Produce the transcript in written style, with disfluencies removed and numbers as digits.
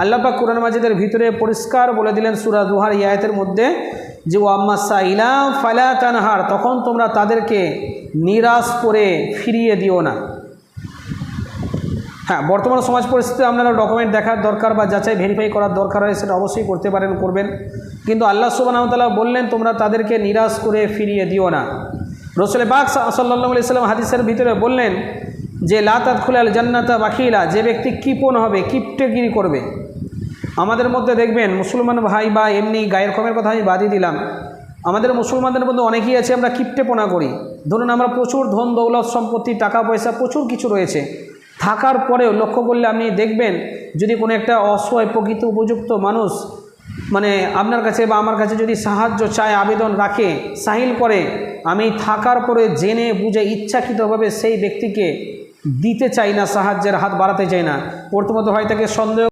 আল্লাহ পাক কুরআন মাজিদের ভিতরে পরিষ্কার বলে দিলেন সূরা দুহার এই আয়াতের মধ্যে যে ওয়াম্মা সাইলা ফালা তানহার, তখন তোমরা তাদেরকে নিরাশ করে ফিরিয়ে দিও না। হ্যাঁ, বর্তমান সমাজ পরিস্থিতিতে আপনারা ডকুমেন্ট দেখার দরকার বা যাচাই ভেরিফাই করার দরকার হয়, সেটা অবশ্যই করতে পারেন, করবেন, কিন্তু আল্লাহ সুবহানাহু ওয়া তাআলা বললেন তোমরা তাদেরকে নিরাশ করে ফিরিয়ে দিও না। রাসূল পাক সাল্লাল্লাহু আলাইহি ওয়াসাল্লাম হাদিসের ভিতরে বললেন যে লা তাদখুলাল জান্নাতা বাখিলা, যে ব্যক্তি কৃপণ হবে, কিপ্টেগিরি করবে। আমাদের মধ্যে দেখবেন মুসলমান ভাই বা এমনি গায়ের কমের কথা আমি বাদই দিলাম, আমাদের মুসলমানদের মধ্যে অনেকেই আছে আমরা কিপ্টেপনা করি। ধরুন আমরা প্রচুর ধন দৌলত সম্পত্তি টাকা পয়সা প্রচুর কিছু রয়েছে, থাকার পরেও লক্ষ্য করলে আপনি দেখবেন যদি কোনো একটা অসহায় প্রকৃত উপযুক্ত মানুষ মানে আপনার কাছে বা আমার কাছে যদি সাহায্য চায়, আবেদন রাখে, সাহিল করে, আমি থাকার পরে জেনে বুঝে ইচ্ছাকৃতভাবে সেই ব্যক্তিকে দিতে চাই না, সাহায্যের হাত বাড়াতে চাই না। প্রথমত হয় তাকে সন্দেহ